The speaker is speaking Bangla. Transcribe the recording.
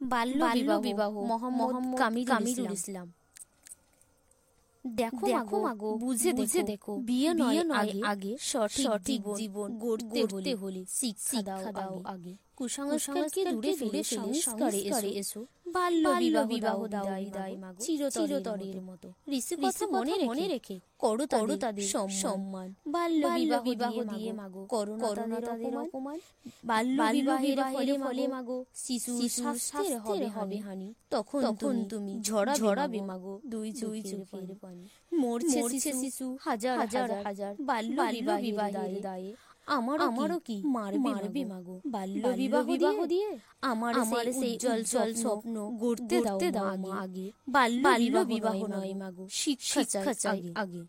বাল্য বিবাহ মোহাম্মদ কামিরুল ইসলাম। দেখো মাগো বুঝে দেখো বিয়ে নয় আগে সঠিক জীবন গড়তে হলে শিক্ষা দাও আগে। কুসংস্কারকে দূরে ফেলে সংস্কারে এসো। বাল্য বিবাহ দাও বিদায় মাগো চিরতরের মতো। ঋষি কথা মনে রেখে করো তাদের সম্মান। বাল্য বিবাহ দিয়ে মাগো করোনা তাদের অপমান। বাল্য বিবাহের ফলে মাগো শিশু স্বাস্থ্যের হবে হানি। তখন তুমি ঝরাবে মাগো দুই চোখের পানি। মরছে শিশু হাজার বাল্য বিবাহের দায়ে। আমারও কি মারবে মাগো বাল্য বিবাহ দিয়ে। আমার সেই উজ্জ্বল স্বপ্ন গড়তে দাও মা আগে। বাল্য বিবাহ নয় মাগো শিক্ষা চাই আগে।